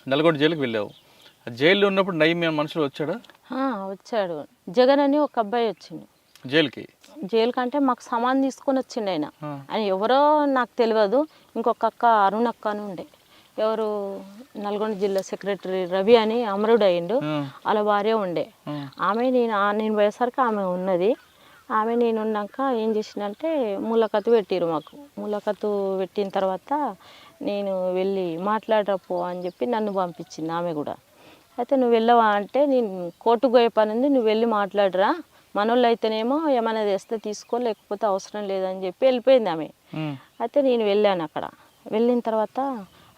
నల్గొండ జైలుకి వెళ్ళావు. జైల్లో ఉన్నప్పుడు నయీం మనుషులు వచ్చాడా? వచ్చాడు. జగన్ అని ఒక అబ్బాయి వచ్చిండు జైలుకి. జైలు కంటే మాకు సామాన్ తీసుకొని వచ్చిండు ఆయన. ఆయన ఎవరో నాకు తెలియదు. ఇంకొక అక్క అరుణక్క అని ఉండే, ఎవరు నల్గొండ జిల్లా సెక్రటరీ రవి అని అమరుడు అయ్యిండు, వాళ్ళ భార్య ఉండే. ఆమె నేను పోయేసరికి ఆమె ఉన్నది. ఆమె నేను ఉన్నాక ఏం చేసిందంటే ములాఖతు పెట్టిరు మాకు. ములాఖతు పెట్టిన తర్వాత నేను వెళ్ళి మాట్లాడరాపో అని చెప్పి నన్ను పంపించింది ఆమె కూడా. అయితే నువ్వు వెళ్ళవా అంటే, నేను కోర్టుకు పోయే పని ఉంది, నువ్వు వెళ్ళి మాట్లాడరా, మనోళ్ళు అయితేనేమో ఏమైనా తెస్తే తీసుకో, లేకపోతే అవసరం లేదని చెప్పి వెళ్ళిపోయింది ఆమె. అయితే నేను వెళ్ళాను. అక్కడ వెళ్ళిన తర్వాత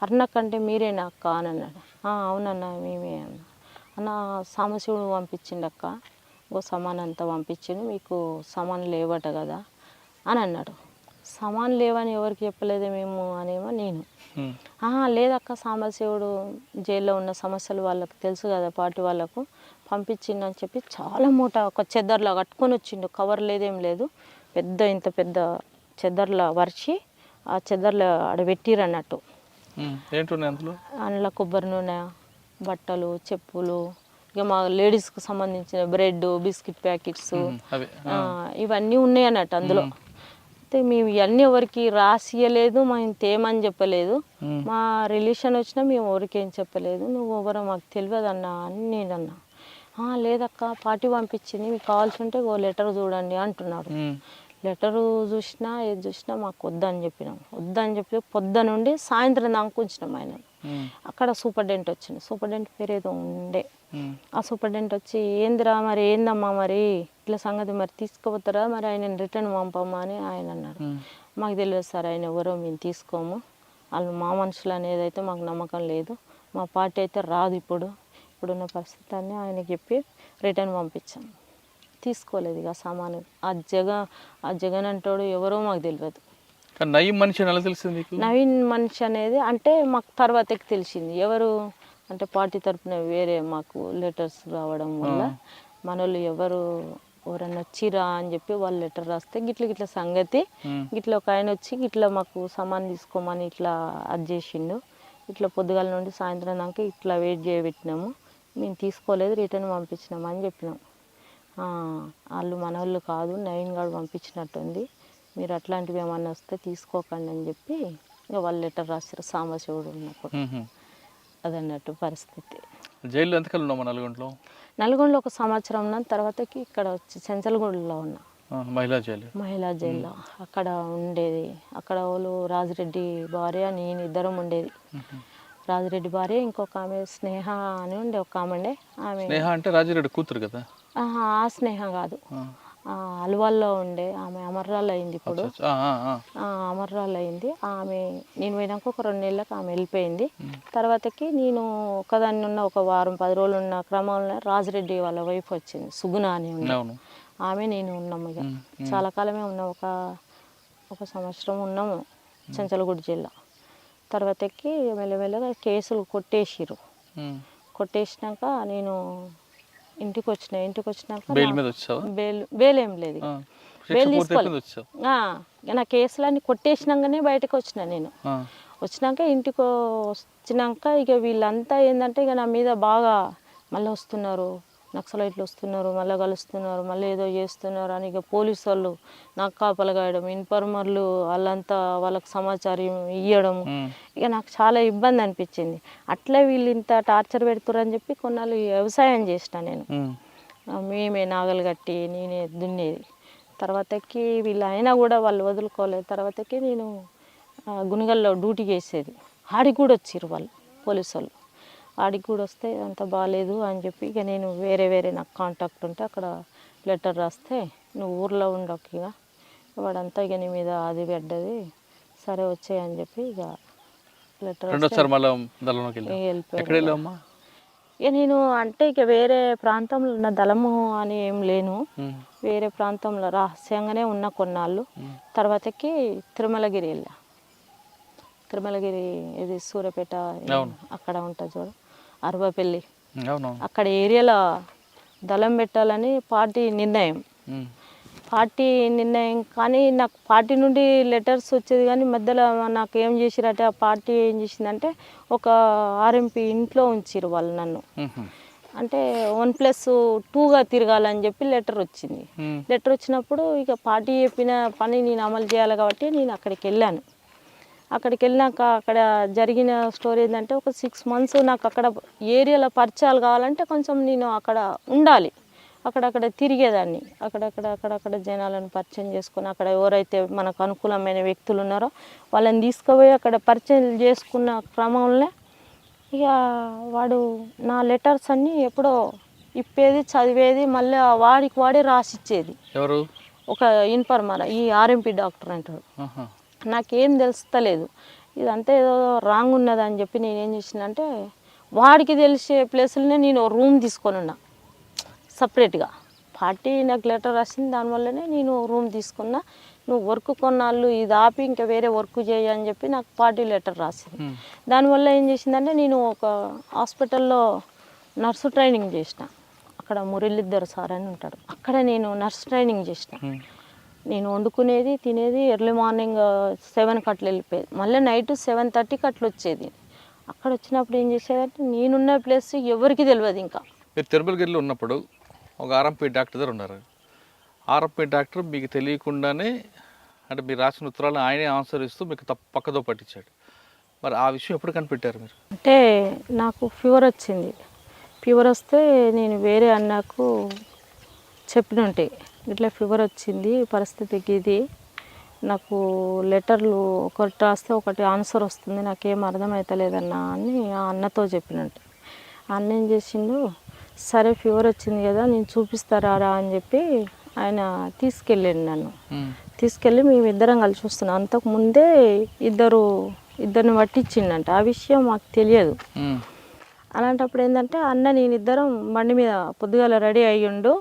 అరుణక్క అంటే మీరేనా అక్క అని అన్నాడు. అవునన్నా మేమే అన్న. అన్న సాంబశివుడు పంపించిండు అక్క, ఇంకో సామాన్ అంతా పంపించిండు, మీకు సామాన్ లేవట కదా అని అన్నాడు. సామాన్ లేవని ఎవరికి చెప్పలేదు మేము అనేమో నేను. లేదక్క, సాంబశివుడు జైల్లో ఉన్న సమస్యలు వాళ్ళకి తెలుసు కదా, పార్టీ వాళ్ళకు పంపించిండు అని చెప్పి చాలా మూట ఒక చెద్దర్లా కట్టుకొని వచ్చిండు. కవర్ లేదేం లేదు, ఇంత పెద్ద చెద్దర్లా వరిచి ఆ చెద్దర్లో ఆడ పెట్టిరు అన్నట్టు. అందులో కొబ్బరి నూనె, బట్టలు, చెప్పులు, ఇక మా లేడీస్కి సంబంధించిన బ్రెడ్, బిస్కెట్ ప్యాకెట్స్ ఇవన్నీ ఉన్నాయి అన్నట్టు అందులో. అయితే మేము ఇవన్నీ ఎవరికి రాసియలేదు, మేము తేమని చెప్పలేదు, మా రిలేషన్ వచ్చినా మేము ఎవరికి ఏం చెప్పలేదు, నువ్వు ఎవరో మాకు తెలియదు అన్నా అని నేను అన్నా. లేదక్క పార్టీ పంపించింది, మీకు కావాల్సి ఉంటే ఓ లెటర్ చూడండి అంటున్నారు. లెటరు చూసినా ఏది చూసినా మాకు వద్దని చెప్పినాం. వద్దని చెప్పి పొద్దునుండి సాయంత్రం దాకా ఉంచినాం ఆయన. అక్కడ సూపరింటెండెంట్ వచ్చింది. సూపరింటెండెంట్ పేరు ఏదో ఉండే. ఆ సూపరింటెండెంట్ వచ్చి ఏందిరా మరి ఏందమ్మా మరి ఇట్లా సంగతి, మరి తీసుకుపోతారా, మరి ఆయన రిటర్న్ పంపమ్మా అని ఆయన అన్నాడు. మాకు తెలియదు సార్, ఆయన ఎవరో మేము తీసుకోము, వాళ్ళు మా మనుషులు అనేది అయితే మాకు నమ్మకం లేదు, మా పార్టీ అయితే రాదు ఇప్పుడున్న పరిస్థితి అని ఆయన చెప్పి రిటర్న్ పంపించాము. తీసుకోలేదు ఇక సామాను. ఆ జగన్ అంటాడు ఎవరో మాకు తెలియదు. నవీన్ మనిషి ఎలా తెలిసింది? నవీన్ మనిషి అనేది అంటే మాకు తర్వాతకి తెలిసింది. ఎవరు అంటే పార్టీ తరఫున వేరే మాకు లెటర్స్ రావడం వల్ల మనోళ్ళు ఎవరన్నా వచ్చిరా అని చెప్పి వాళ్ళు లెటర్ రాస్తే గిట్ల సంగతి, గిట్ల ఒక ఆయన వచ్చి గిట్ల మాకు సామాన్ తీసుకోమని ఇట్లా అది చేసిండు, ఇట్లా పొద్దుగాల నుండి సాయంత్రం దాకా ఇట్లా వెయిట్ చేయబెట్టినాము, మేము తీసుకోలేదు, రిటర్న్ పంపించినాము అని చెప్పినాం. వాళ్ళు మన వాళ్ళు కాదు, నవీన్ గారు పంపించినట్టుంది, మీరు అట్లాంటివి ఏమన్నా వస్తే తీసుకోకండి అని చెప్పి ఇక వాళ్ళు లెటర్ రాశారు సాంబశివుడు ఉన్నప్పుడు. అదన్నట్టు పరిస్థితి. జైల్లో ఎంతకాలం ఉన్నామా? నల్గొండలో 1 సంవత్సరం ఉన్న తర్వాతకి ఇక్కడ వచ్చి చెంచల్గూడలో ఉన్నా, మహిళా జైల్లో. అక్కడ ఉండేది, అక్కడ వాళ్ళు రాజిరెడ్డి భార్య నేను ఇద్దరం ఉండేది. రాజిరెడ్డి భార్య, ఇంకొక ఆమె స్నేహ అని ఉండే ఒక ఆమె. ఆమె అంటే రాజిరెడ్డి కూతురు కదా? ఆ స్నేహ కాదు, అల్వాల్లో ఉండే ఆమె అమర్రాలు అయింది ఇప్పుడు. అమర్రాలు అయింది ఆమె. నేను పోయినాక ఒక 2 నెలలకు ఆమె వెళ్ళిపోయింది. తర్వాతకి నేను ఒకదాన్ని ఉన్న ఒక వారం 10 రోజులు ఉన్న క్రమంలో రాజిరెడ్డి వాళ్ళ వైఫ్ వచ్చింది, సుగుణ అని ఉంది ఆమె, నేను ఉన్నాము. ఇక చాలా కాలమే ఉన్నాం, ఒక సంవత్సరం ఉన్నాము చెంచల్గూడ జిల్లా. తర్వాతకి మెల్లమెల్లగా కేసులు కొట్టేసినాక నేను ఇంటికి వచ్చినాక బెయిల్ ఏం లేదు, బెయిల్ తీసుకోలేదు. నా కేసులన్నీ కొట్టేసినాకనే బయటకు వచ్చిన. నేను వచ్చినాక ఇంటికి వచ్చినాక ఇక వీళ్ళంతా ఏంటంటే ఇక నా మీద బాగా మళ్ళీ వస్తున్నారు, నక్సలైట్లు వస్తున్నారు, మళ్ళీ కలుస్తున్నారు, మళ్ళీ ఏదో చేస్తున్నారు అని ఇక పోలీసు వాళ్ళు నాకు కాపలగాయడం, ఇన్ఫార్మర్లు వాళ్ళంతా వాళ్ళకి సమాచారం ఇవ్వడం, ఇక నాకు చాలా ఇబ్బంది అనిపించింది. అట్లే వీళ్ళు ఇంత టార్చర్ పెడుతురని చెప్పి కొన్నాళ్ళు వ్యవసాయం చేసిన నేను. మేమే నాగలు కట్టి నేనే దున్నేది. తర్వాతకి వీళ్ళు అయినా కూడా వాళ్ళు వదులుకోలేదు. తర్వాతకి నేను గుణగల్లో డ్యూటీ చేసేది. ఆడికి కూడా వచ్చిర్రు వాళ్ళు పోలీసు వాళ్ళు. ఆడికి కూడా వస్తే అంత బాగాలేదు అని చెప్పి ఇక నేను వేరే నాకు కాంటాక్ట్ ఉంటే అక్కడ లెటర్ రాస్తే, నువ్వు ఊర్లో ఉండకు ఇక వాడంతా ఇక నీ మీద అది పడ్డది, సరే వచ్చాయని చెప్పి ఇక లెటర్ వెళ్ళిపోయాను. ఇక నేను అంటే ఇక వేరే ప్రాంతంలో ఉన్న దళము అని ఏం లేను, వేరే ప్రాంతంలో రహస్యంగానే ఉన్న కొన్నాళ్ళు. తర్వాతకి తిరుమలగిరి వెళ్ళా. తిరుమలగిరి ఇది సూర్యాపేట అక్కడ ఉంటుంది చూడు, అరవపల్లి, అక్కడ ఏరియాలో దళం పెట్టాలని పార్టీ నిర్ణయం. పార్టీ నిర్ణయం కానీ నాకు పార్టీ నుండి లెటర్స్ వచ్చేది కానీ మధ్యలో నాకు ఏం చేసిరంటే ఆ పార్టీ ఏం చేసిందంటే ఒక ఆర్ఎంపీ ఇంట్లో ఉంచిరు వాళ్ళు నన్ను. అంటే 1+2గా తిరగాలని చెప్పి లెటర్ వచ్చింది. లెటర్ వచ్చినప్పుడు ఇక పార్టీ చెప్పిన పని నేను అమలు చేయాలి కాబట్టి నేను అక్కడికి వెళ్ళాను. అక్కడికి వెళ్ళినాక అక్కడ జరిగిన స్టోరీ ఏంటంటే ఒక 6 months నాకు అక్కడ ఏరియాలో పరిచయాలు కావాలంటే కొంచెం నేను అక్కడ ఉండాలి. అక్కడక్కడ తిరిగేదాన్ని. అక్కడక్కడ జనాలను పరిచయం చేసుకొని అక్కడ ఎవరైతే మనకు అనుకూలమైన వ్యక్తులు ఉన్నారో వాళ్ళని తీసుకుపోయి అక్కడ పరిచయం చేసుకున్న క్రమంలో ఇక వాడు నా లెటర్స్ అన్నీ ఎప్పుడో ఇప్పేది చదివేది మళ్ళీ వాడికి వాడే రాసిచ్చేది. ఎవరు? ఒక ఇన్ఫర్మర్, ఈ ఆర్ఎంపీ డాక్టర్ అంటాడు. నాకేం తెలుస్తలేదు, ఇదంతా ఏదో రాంగ్ ఉన్నదని చెప్పి నేనేం చేసినంటే వాడికి తెలిసే ప్లేసులనే నేను రూమ్ తీసుకొని ఉన్నా సపరేట్గా. పార్టీ నాకు లెటర్ రాసింది, దానివల్లనే నేను రూమ్ తీసుకున్నా. నువ్వు వర్క్ కొన్నాళ్ళు ఇది ఆపి ఇంకా వేరే వర్క్ చేయి అని చెప్పి నాకు పార్టీ లెటర్ రాసింది. దానివల్ల ఏం చేసిందంటే నేను ఒక హాస్పిటల్లో నర్సు ట్రైనింగ్ చేసిన. అక్కడ మురళీధర్ సార్ అని ఉంటాడు, అక్కడ నేను నర్స్ ట్రైనింగ్ చేసిన. నేను వండుకునేది తినేది ఎర్లీ మార్నింగ్ 7కి అట్లా వెళ్ళిపోయేది, మళ్ళీ నైట్ 7:30కి అట్లా వచ్చేది. అక్కడ వచ్చినప్పుడు ఏం చేసేదంటే నేనున్న ప్లేస్ ఎవరికి తెలియదు. ఇంకా మీరు తిరుమలగిరిలో ఉన్నప్పుడు ఒక ఆర్ఎంపీ డాక్టర్ దగ్గర ఉన్నారు. ఆర్ఎంపీ డాక్టర్ మీకు తెలియకుండానే అంటే మీరు రాసిన ఉత్తరాలను ఆయనే ఆన్సర్ ఇస్తూ మీకు పక్కదో పట్టించాడు. మరి ఆ విషయం ఎప్పుడు కనిపెట్టారు మీరు? అంటే నాకు ఫీవర్ వచ్చింది. ఫీవర్ వస్తే నేను వేరే అన్నకు చెప్పినుంటే ఇట్లా ఫీవర్ వచ్చింది, పరిస్థితికి ఇది, నాకు లెటర్లు ఒకటి రాస్తే ఒకటి ఆన్సర్ వస్తుంది, నాకేం అర్థమవుతలేదన్నా అని ఆ అన్నతో చెప్పినట్టు. అన్న ఏం చేసిండు, సరే ఫీవర్ వచ్చింది కదా నేను చూపిస్తారా అని చెప్పి ఆయన తీసుకెళ్ళండి. నన్ను తీసుకెళ్ళి మేమిద్దరం కలిసి వస్తున్నాం. అంతకుముందే ఇద్దరిని పట్టించిండంట, ఆ విషయం మాకు తెలియదు. అలాంటప్పుడు ఏంటంటే అన్న నేను ఇద్దరం బండి మీద పొద్దుగాల రెడీ అయ్యిండు,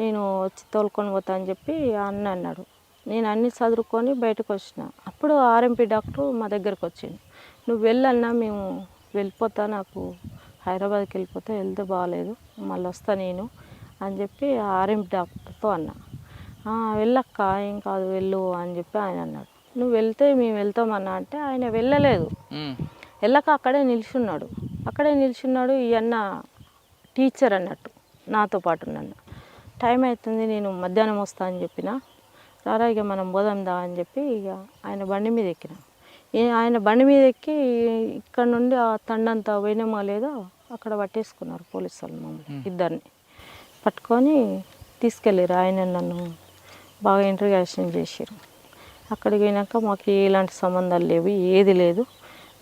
నేను వచ్చి తోలుకొని పోతా అని చెప్పి ఆ అన్న అన్నాడు. నేను అన్ని చదువుకొని బయటకు వచ్చిన. అప్పుడు ఆర్ఎంపీ డాక్టర్ మా దగ్గరకు వచ్చిండు. నువ్వు వెళ్ళన్నా, మేము వెళ్ళిపోతా, నాకు హైదరాబాద్కి వెళ్ళిపోతే వెళ్తే బాగాలేదు, మళ్ళీ వస్తా నేను అని చెప్పి ఆర్ఎంపీ డాక్టర్తో అన్నా. వెళ్ళక్క ఏం కాదు వెళ్ళు అని చెప్పి ఆయన అన్నాడు. నువ్వు వెళ్తే మేము వెళ్తామన్నా అంటే ఆయన వెళ్ళలేదు. వెళ్ళక అక్కడే నిల్చున్నాడు. ఈ అన్న టీచర్ అన్నట్టు నాతో పాటు నన్ను. టైం అవుతుంది నేను మధ్యాహ్నం వస్తా అని చెప్పిన. రారా ఇక మనం పోదాందా అని చెప్పి ఇక ఆయన బండి మీద ఎక్కిన. ఆయన బండి మీద ఎక్కి ఇక్కడ నుండి ఆ తండంతా పోయినామో లేదో అక్కడ పట్టేసుకున్నారు పోలీసు వాళ్ళు మమ్మల్ని ఇద్దరిని పట్టుకొని తీసుకెళ్ళారు. ఆయన నన్ను బాగా ఇంటర్గాషన్ చేశారు. అక్కడికి పోయినాక మాకు ఎలాంటి సంబంధాలు లేవు, ఏది లేదు,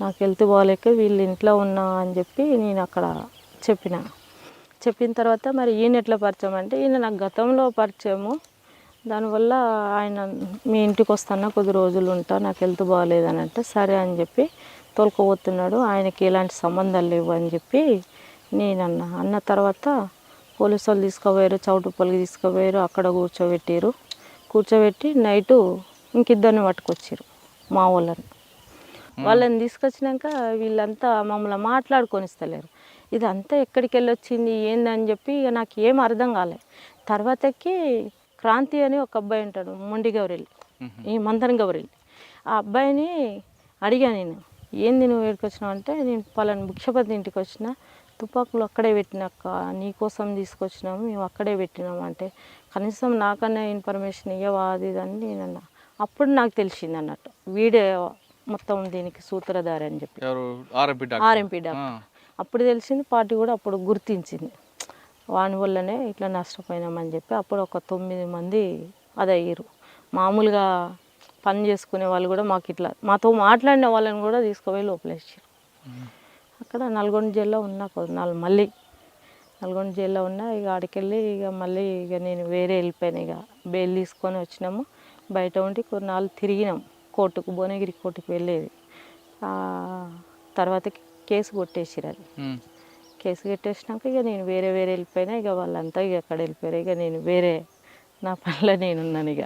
నాకు హెల్త్ బాగాలేక వీళ్ళు ఇంట్లో ఉన్నా అని చెప్పి నేను అక్కడ చెప్పిన తర్వాత మరి ఈయన ఎట్లా పరిచయం అంటే ఈయన నాకు గతంలో పరిచయము. దానివల్ల ఆయన మీ ఇంటికి వస్తాను కొద్ది రోజులు ఉంటా, నాకు హెల్త్ బాగాలేదని అంటే సరే అని చెప్పి తోలుకోబోతున్నాడు. ఆయనకి ఎలాంటి సంబంధాలు లేవు అని చెప్పి నేను అన్న తర్వాత పోలీసు వాళ్ళు తీసుకుపోయారు, చౌటుప్పల్కి తీసుకుపోయారు. అక్కడ కూర్చోబెట్టి నైటు ఇంకిద్దరిని పట్టుకొచ్చారు మా వాళ్ళని తీసుకొచ్చినాక వీళ్ళంతా మమ్మల్ని మాట్లాడుకొని ఇస్తలేరు. ఇదంతా ఎక్కడికి వెళ్ళి వచ్చింది ఏందని చెప్పి ఇక నాకు ఏం అర్థం కాలే. తర్వాతకి క్రాంతి అని ఒక అబ్బాయి ఉంటాడు, మొండి గౌరెల్లి, ఈ మందన్ గౌరెల్లి. ఆ అబ్బాయిని అడిగా నేను, ఏంది నువ్వు ఎక్కడికి వచ్చినావు అంటే నేను పలానా భిక్షపతి ఇంటికి వచ్చిన, తుపాకులు అక్కడే పెట్టినాక నీకోసం తీసుకొచ్చినాము, మేము అక్కడే పెట్టినాము అంటే కనీసం నాకన్నా ఇన్ఫర్మేషన్ ఇవ్వవా అది అని నేను అన్నా. అప్పుడు నాకు తెలిసింది అన్నట్టు వీడే మొత్తం దీనికి సూత్రధారి అని చెప్పి ఆర్ఎంపీ డాక్టర్. అప్పుడు తెలిసింది, పార్టీ కూడా అప్పుడు గుర్తించింది. వాని వల్లనే ఇట్లా నష్టపోయినామని చెప్పి అప్పుడు ఒక 9 మంది అది అయ్యారు. మామూలుగా పని చేసుకునే వాళ్ళు కూడా మాతో మాట్లాడిన వాళ్ళని కూడా తీసుకుపోయి లోపలేసారు. అక్కడ నల్గొండ జైల్లో ఉన్నా కొద్దినాళ్ళు, మళ్ళీ నల్గొండ జైల్లో ఉన్నా. ఇక ఆడికెళ్ళి మళ్ళీ నేను వేరే వెళ్ళిపోయాను. ఇక బెయిల్ తీసుకొని వచ్చినాము, బయట ఉండి కొన్నాళ్ళు తిరిగినాం కోర్టుకు, భువనగిరి కోర్టుకు వెళ్ళేది. తర్వాత కేసు కొట్టేసిరు. అది కేసు కట్టేసినాక ఇక నేను వేరే వెళ్ళిపోయినా. ఇక వాళ్ళంతా ఇక అక్కడ వెళ్ళిపోయారు. ఇక నేను వేరే నా పనిలో నేనున్నాను. ఇక